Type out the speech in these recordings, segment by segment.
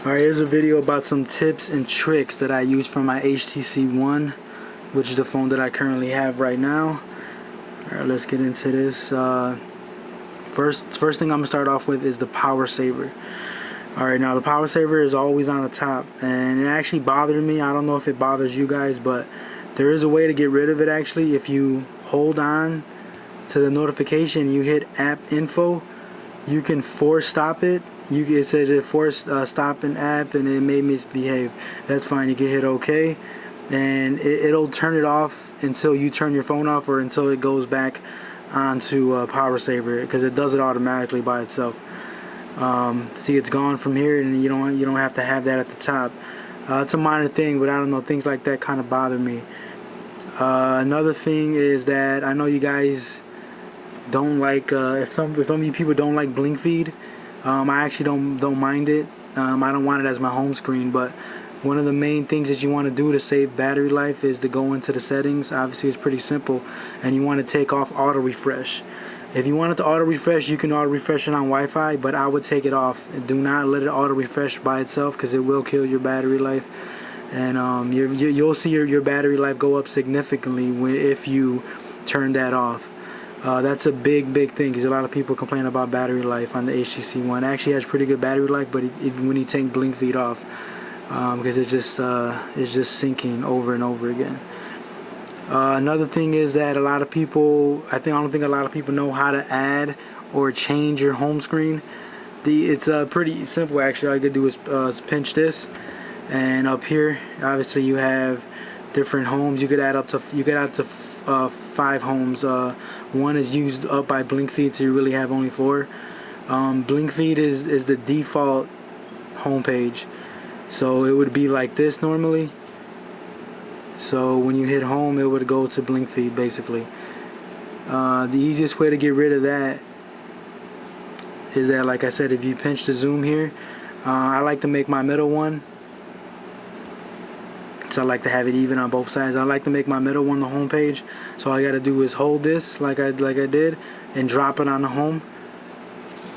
Alright, here's a video about some tips and tricks that I use for my HTC One, which is the phone that I currently have right now. Alright, let's get into this. First thing I'm going to start off with is the power saver. Alright, now the power saver is always on the top, and it actually bothered me. I don't know if it bothers you guys, but there is a way to get rid of it actually. If you hold on to the notification, you hit app info, you can force stop it. It says it forced stop an app and it may misbehave. That's fine. You can hit OK, and it'll turn it off until you turn your phone off or until it goes back onto power saver, because it does it automatically by itself. See, it's gone from here, and you don't have to have that at the top. It's a minor thing, but I don't know, things like that kind of bother me. Another thing is that I know you guys don't like if some of you people don't like blink feed. I actually don't mind it. I don't want it as my home screen, but one of the main things that you want to do to save battery life is to go into the settings. Obviously it's pretty simple, and you want to take off auto refresh. If you want it to auto refresh, you can auto refresh it on Wi-Fi, but I would take it off. Do not let it auto refresh by itself, because it will kill your battery life, and you'll see your battery life go up significantly if you turn that off. That's a big thing, because a lot of people complain about battery life on the HTC One. It actually has pretty good battery life, but when you take blink feed off, because it's just sinking over and over again. Another thing is that a lot of people, I don't think a lot of people know how to add or change your home screen. It's pretty simple actually. All you gotta do is pinch this, and up here, obviously you have different homes. You could add up to 5 homes. One is used up by blink feed, so you really have only 4. Blink feed is the default home page, so it would be like this normally. So when you hit home, it would go to blink feed basically. The easiest way to get rid of that is that, like I said, if you pinch the zoom here, I like to make my middle one, so I like to have it even on both sides. I like to make my middle one the home page. So all I gotta do is hold this like I did and drop it on the home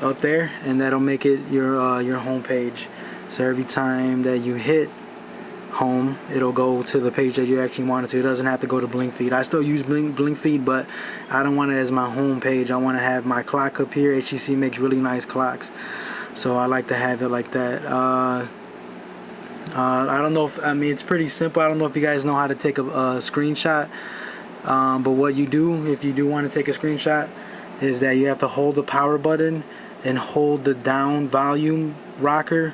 up there, and that'll make it your home page. So every time that you hit home, it'll go to the page that you actually want it to. It doesn't have to go to blink feed. I still use blink feed, but I don't want it as my home page. I want to have my clock up here. HTC makes really nice clocks, so I like to have it like that. I don't know if, it's pretty simple. I don't know if you guys know how to take a screenshot, but what you do if you do want to take a screenshot is that you have to hold the power button and hold the down volume rocker.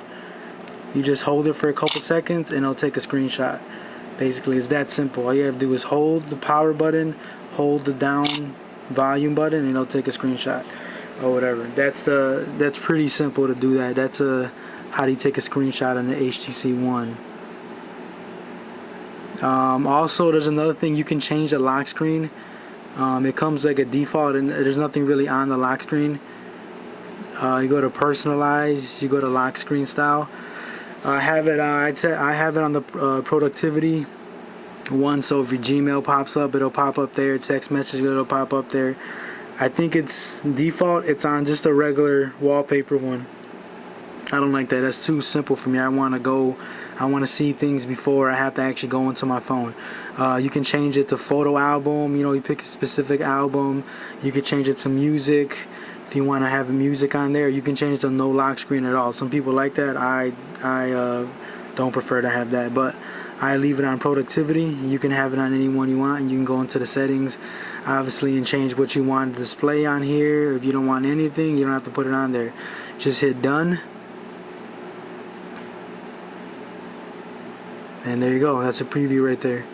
You just hold it for a couple seconds and it'll take a screenshot. Basically, it's that simple. All you have to do is hold the power button, hold the down volume button, and it'll take a screenshot or whatever. That's pretty simple to do that. That's how do you take a screenshot on the HTC One. Also, there's another thing. You can change the lock screen. It comes like a default, and there's nothing really on the lock screen. You go to personalize, you go to lock screen style. I have it on the productivity one, so if your Gmail pops up, it'll pop up there. Text message, it'll pop up there. I think it's default. It's on just a regular wallpaper one. I don't like that. That's too simple for me. I want to see things before I have to actually go into my phone. You can change it to photo album. You pick a specific album. You can change it to music. If you want to have music on there, you can change it to no lock screen at all. Some people like that. I don't prefer to have that, but I leave it on productivity. You can have it on any one you want, and you can go into the settings, obviously, and change what you want to display on here. If you don't want anything, you don't have to put it on there. Just hit done, and there you go. That's a preview right there.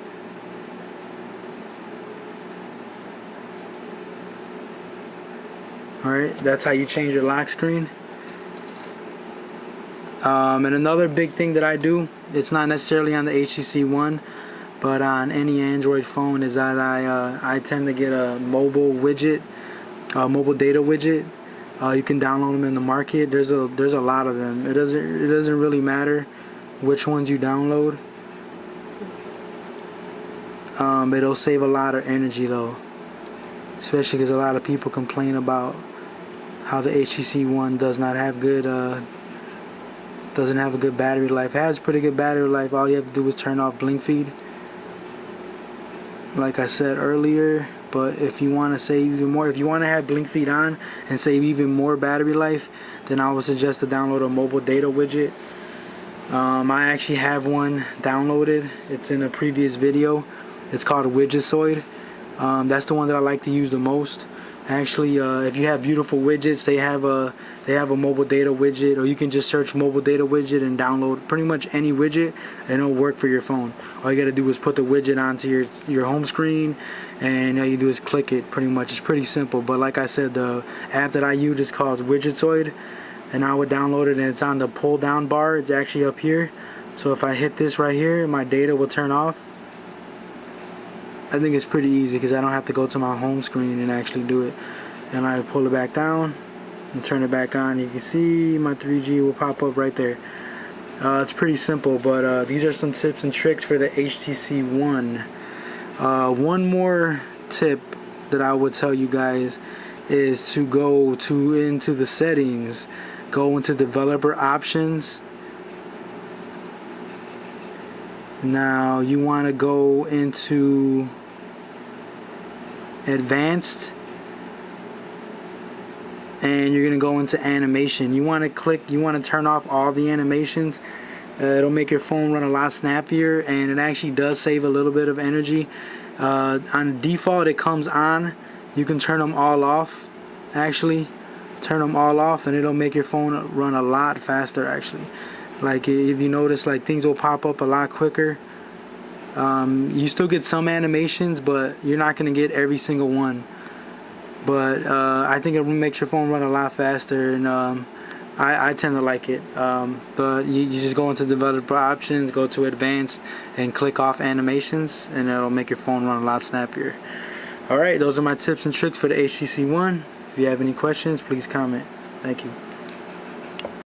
Alright, that's how you change your lock screen. And another big thing that I do, it's not necessarily on the HTC One, but on any Android phone, is that I tend to get a mobile widget, mobile data widget. You can download them in the market. There's a lot of them. It doesn't really matter which ones you download. It'll save a lot of energy though, especially because a lot of people complain about how the HTC One does not have good Doesn't have a good battery life. It has pretty good battery life. All you have to do is turn off blink feed, like I said earlier. But if you want to save even more, if you want to have blink feed on and save even more battery life, then I would suggest to download a mobile data widget. I actually have one downloaded. It's in a previous video. It's called Widgets. That's the one that I like to use the most. Actually, if you have beautiful widgets, they have a mobile data widget, or you can just search mobile data widget and download pretty much any widget, and it'll work for your phone. All you gotta do is put the widget onto your home screen, and all you do is click it. Pretty much, it's pretty simple. But like I said, the app that I use is called Widgets, and I would download it, and it's on the pull down bar. It's actually up here. So if I hit this right here, my data will turn off. I think it's pretty easy because I don't have to go to my home screen and actually do it. And I pull it back down and turn it back on. You can see my 3G will pop up right there. It's pretty simple, but these are some tips and tricks for the HTC One. One more tip that I would tell you guys is to go into the settings, go into developer options. Now you want to go into advanced, and you're gonna go into animation. You want to turn off all the animations. It'll make your phone run a lot snappier, and it actually does save a little bit of energy. On default it comes on. You can turn them all off. Actually turn them all off, and it'll make your phone run a lot faster. Actually, like if you notice, like things will pop up a lot quicker. You still get some animations, but you're not gonna get every single one. But I think it makes your phone run a lot faster, and I tend to like it. But you just go into developer options, go to advanced, and click off animations, and it'll make your phone run a lot snappier. Alright, those are my tips and tricks for the HTC One. If you have any questions, please comment. Thank you.